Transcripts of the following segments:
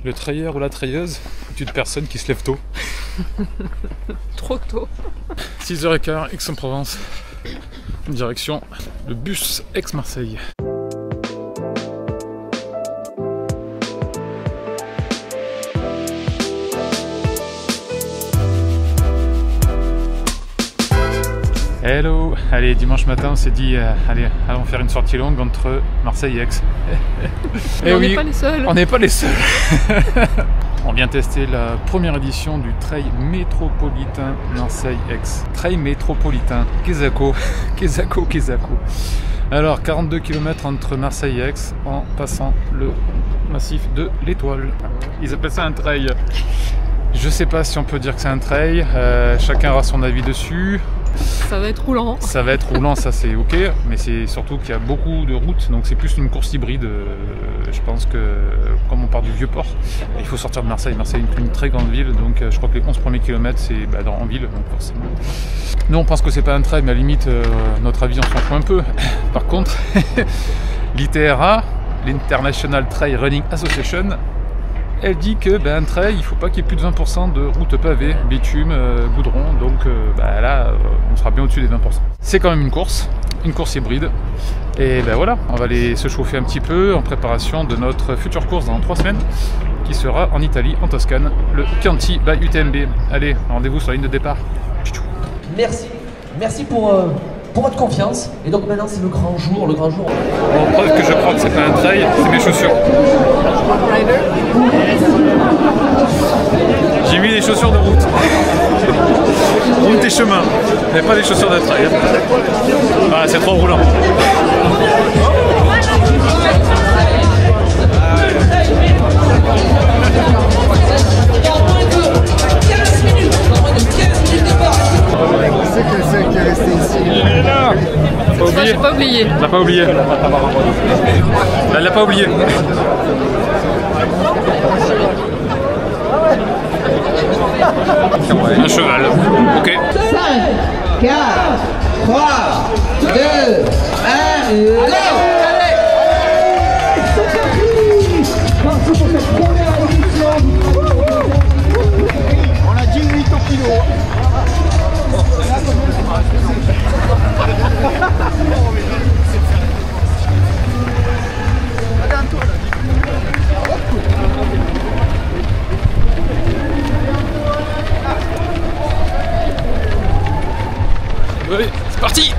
Le trayeur ou la trailleuse est une personne qui se lève tôt. Trop tôt. 6h15, Aix-en-Provence. Direction le bus Aix-Marseille. Hello, allez, dimanche matin on s'est dit allez, allons faire une sortie longue entre Marseille et Aix. Mais on n'est pas les seuls. On n'est pas les seuls. On vient tester la première édition du Trail métropolitain Marseille-Aix. Trail métropolitain, Quesaco. Alors 42 km entre Marseille et Aix en passant le massif de l'Étoile. Ils appellent ça un trail. Je sais pas si on peut dire que c'est un trail, chacun aura son avis dessus. Ça va être roulant. Ça va être roulant, ça c'est ok, mais c'est surtout qu'il y a beaucoup de routes, donc c'est plus une course hybride. Je pense que comme on part du Vieux-Port, il faut sortir de Marseille. Marseille est une très grande ville, donc je crois que les 11 premiers kilomètres c'est en ville, donc forcément. Nous on pense que c'est pas un trail, mais à la limite notre avis on s'en fout un peu. Par contre, l'ITRA, l'International Trail Running Association, elle dit que un trail, il ne faut pas qu'il y ait plus de 20% de routes pavées, bitume, goudron, donc là, on sera bien au-dessus des 20%. C'est quand même une course hybride, et voilà, on va aller se chauffer un petit peu en préparation de notre future course dans 3 semaines, qui sera en Italie, en Toscane, le Chianti by UTMB. Allez, rendez-vous sur la ligne de départ. Merci pour votre confiance. Et donc maintenant c'est le grand jour, Bon, preuve que je crois que c'est pas un trail, c'est mes chaussures. J'ai mis des chaussures de route. Route et chemin, mais pas des chaussures de trail. Ah, c'est trop roulant. C'est que celle qui est restée ici. Il est là. Moi j'ai pas oublié. Elle l'a pas oublié. Elle l'a pas oublié. Un cheval. Ok. 5, 4, 3, 2, 1, go! Parti pour cette première édition. On a 18 au kilo. Allez, c'est parti!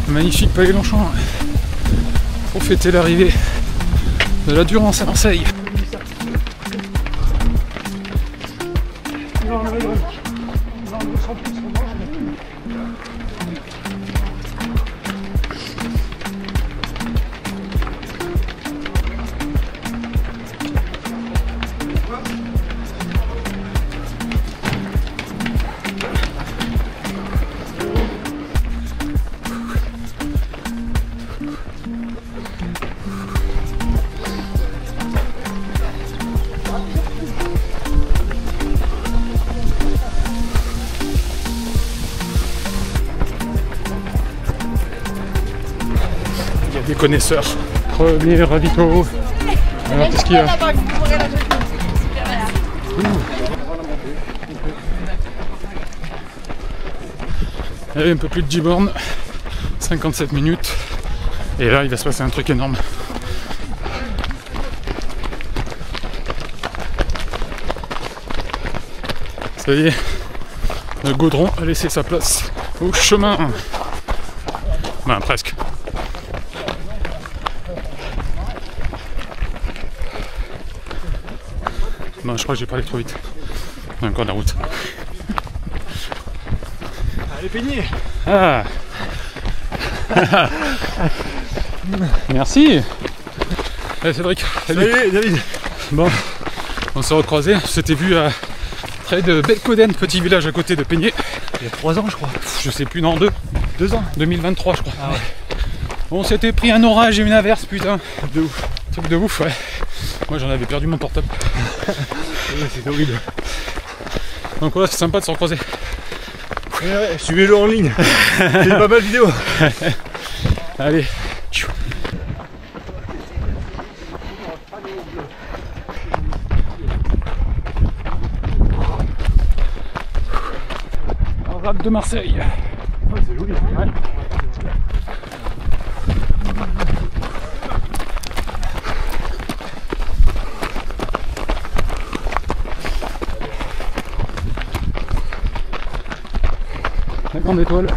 Magnifique palais Longchamp pour fêter l'arrivée de la Durance à Marseille. Des connaisseurs. Premier ravito. Alors qu'est-ce qu'il y a? Allez, un peu plus de 10 bornes, 57 minutes. Et là il va se passer un truc énorme. Ça y est, le goudron a laissé sa place au chemin. Ben presque. Non, je crois que j'ai pas allé trop vite. On a encore de la route. Allez, peigner. Ah. Merci. Allez Cédric. Salut David. Bon, on s'est recroisés. On s'était vu à près de Belcoden, petit village à côté de Peigné. Il y a 3 ans, je crois. Je sais plus, non, 2 ans, 2023 je crois. Ah ouais. On s'était pris un orage et une averse, putain. De ouf. Truc de ouf, ouais. Moi j'en avais perdu mon portable. Ouais, c'était horrible. Donc voilà, c'est sympa de se recroiser. Ouais, suivez-le en ligne. C'est pas mal vidéo. Allez. Rade de Marseille. Oh, c'est joli. Ouais. La grande étoile.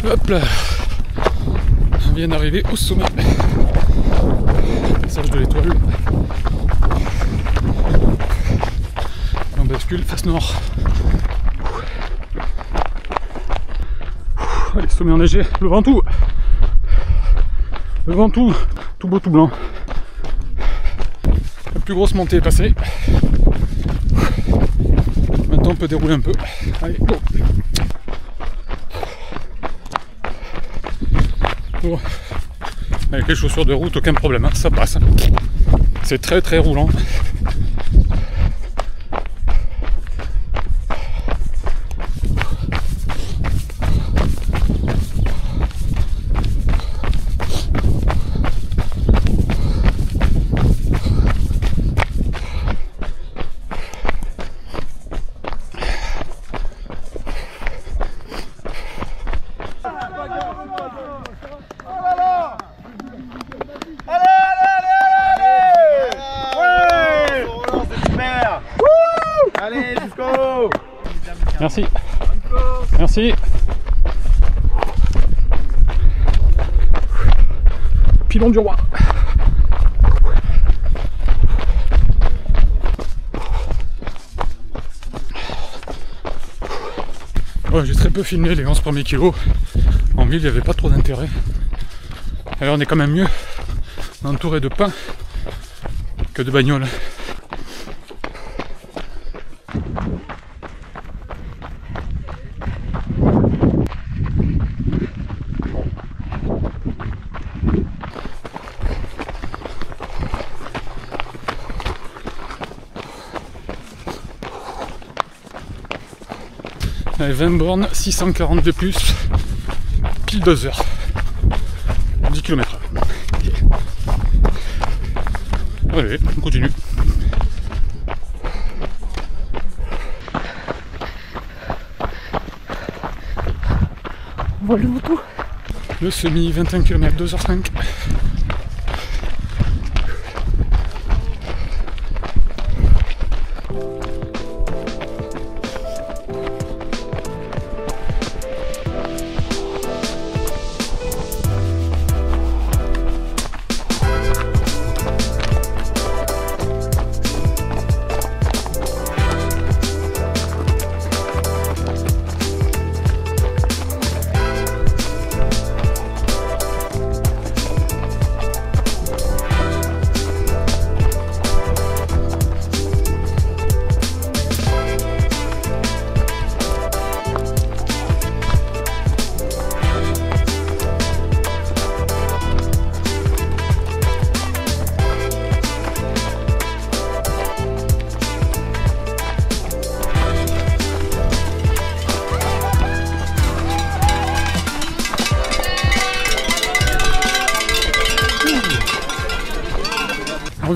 Hop là, on vient d'arriver au sommet. Passage de l'étoile. On bascule face nord. Allez, sommet enneigé, le Ventoux. Le Ventoux, tout beau, tout blanc. La plus grosse montée est passée. Maintenant on peut dérouler un peu. Allez, go. Bon. Avec les chaussures de route, aucun problème, hein, ça passe. C'est très très roulant. Allez, jusqu'au. Merci. Merci. Pilon du roi. Ouais, j'ai très peu filmé les 11 premiers kilos. En ville, il n'y avait pas trop d'intérêt. Alors on est quand même mieux entouré de pain que de bagnoles. Allez, 20 bornes, 640 de plus, pile 2 heures, 10 km/h. Allez, on continue. On voit le moto. Le semi, 21 km, 2h05.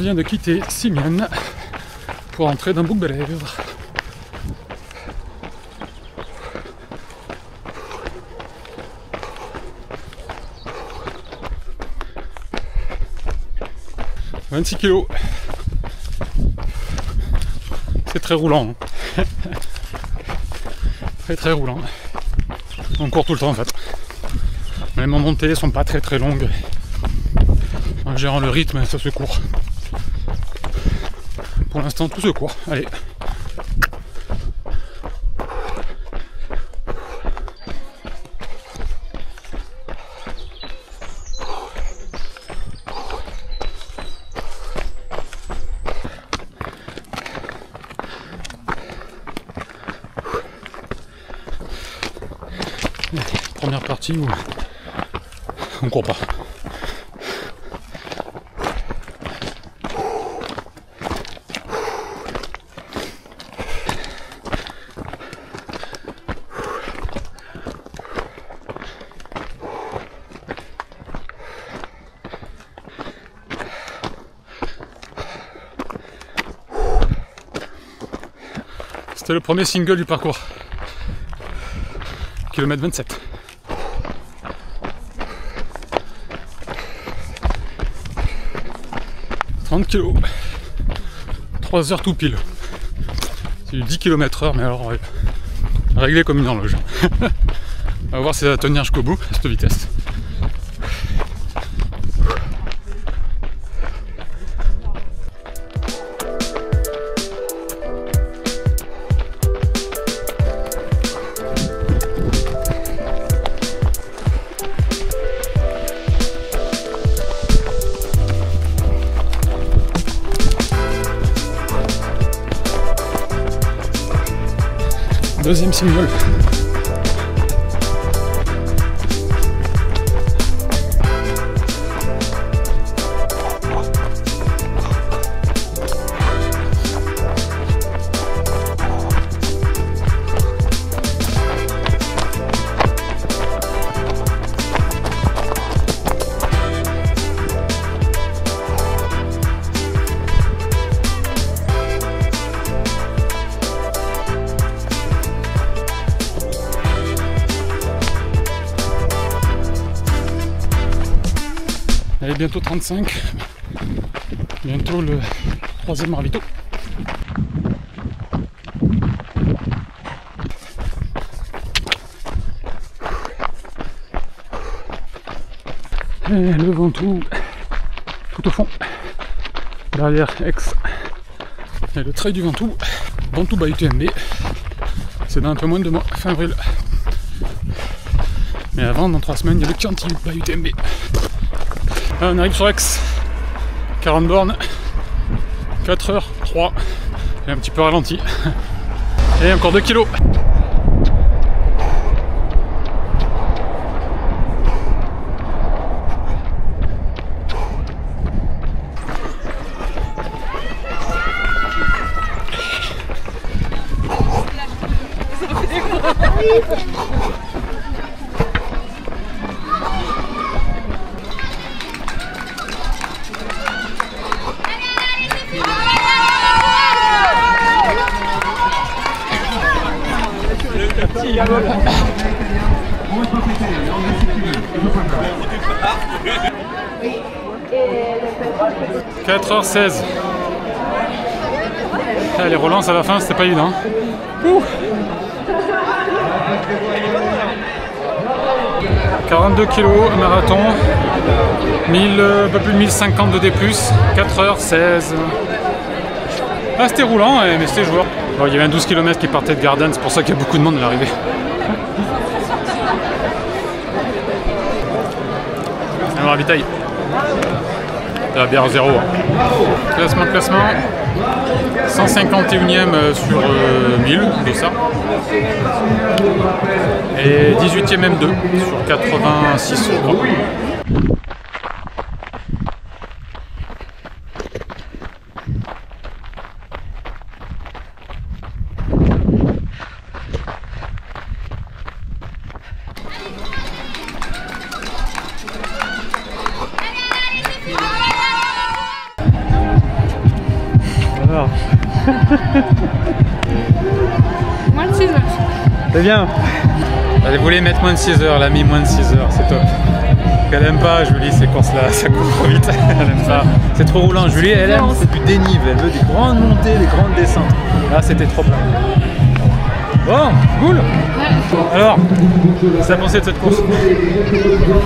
vient de quitter Simiane pour entrer dans Bouc-Bélèvre. « 26 kg. C'est très roulant. Hein. Très roulant. On court tout le temps en fait. Les montées sont pas très longues. En gérant le rythme, ça se court. Pour l'instant, tout se court. Allez. Première partie où on court pas. C'était le premier single du parcours. Kilomètre 27. Kg, 3 heures tout pile. C'est du 10 km/h, mais alors réglé comme une horloge. On va voir si ça va tenir jusqu'au bout, à cette vitesse. Deuxième single. Allez, bientôt 35, bientôt le troisième ravito. Et le Ventoux tout au fond, derrière Aix. Et le trail du Ventoux, Ventoux by UTMB, c'est dans un peu moins de 2 mois, fin avril. Mais avant, dans 3 semaines, il y a le Chianti by UTMB. Là, on arrive sur Aix, 40 bornes, 4h03, et un petit peu ralenti. Et encore 2 kilos. « 4h16. Les relances à la fin, c'était pas évident. Ouh. 42 kg, marathon, 1000, un peu plus de 1050 de D+, 4h16. Ah, c'était roulant, mais c'était joueur. Bon, il y avait un 12 km qui partait de Gardanne, c'est pour ça qu'il y a beaucoup de monde à l'arrivée. On ravitaille. La bière 0. Classement. 151e sur 1000 de ça. Et 18e M2 sur 86 je crois. Alors. Moins de 6 heures. C'est bien. Elle voulait mettre moins de 6 heures, elle a mis moins de 6 heures, c'est top. Elle aime pas, Julie, ces courses-là, ça court trop vite. Elle aime pas. C'est trop roulant. Julie, elle aime, c'est du dénive. Elle veut des grandes montées, des grandes descentes. Là, c'était trop plat. Bon, cool. Alors, qu'est-ce que t'as pensé de cette course?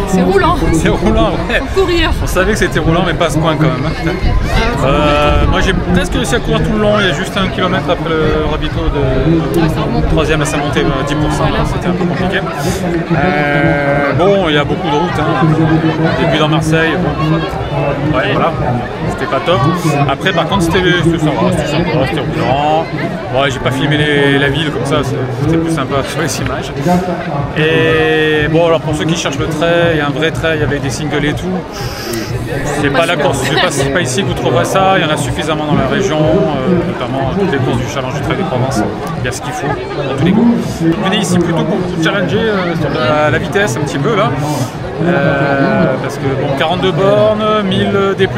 C'est roulant. C'est roulant, ouais. Faut courir. On savait que c'était roulant, mais pas à ce point quand même. Moi, j'ai presque réussi à courir tout le long. Il y a juste 1 kilomètre après le ravito de 3ème, ça montait 10%. C'était un peu compliqué. Bon, il y a beaucoup de routes. Hein. Début dans Marseille. Bon. Ouais, voilà. C'était pas top. Après, par contre, c'était sympa, c'était roulant. Bon, j'ai pas filmé la ville comme ça, c'était plus sympa sur les images. Et bon, alors pour ceux qui cherchent le trail, il y a un vrai trail avec des singles et tout. C'est pas la course, c'est pas ici que vous trouverez ça, il y en a suffisamment dans la région, notamment toutes les courses du Challenge du Trail de Provence. Il y a ce qu'il faut dans tous les goûts. Venez ici plutôt pour vous challenger sur la vitesse un petit peu là. Parce que bon, 42 bornes, 1000 D+.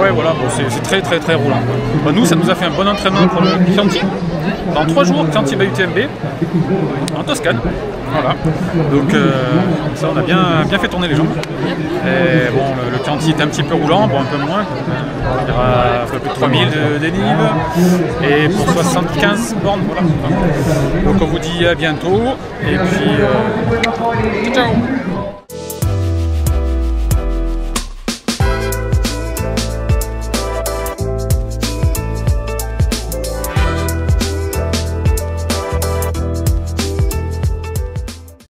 Ouais, voilà, bon, c'est très très très roulant. Bon, nous, ça nous a fait un bon entraînement pour le Chianti. Dans 3 jours, Chianti va UTMB en Toscane. Voilà. Donc ça, on a bien fait tourner les jambes. Et bon, le Chianti est un petit peu roulant, bon, un peu moins. Il y aura un peu plus de 3000 de dénive. Et pour 75 bornes, voilà. Donc on vous dit à bientôt. Et puis, ciao.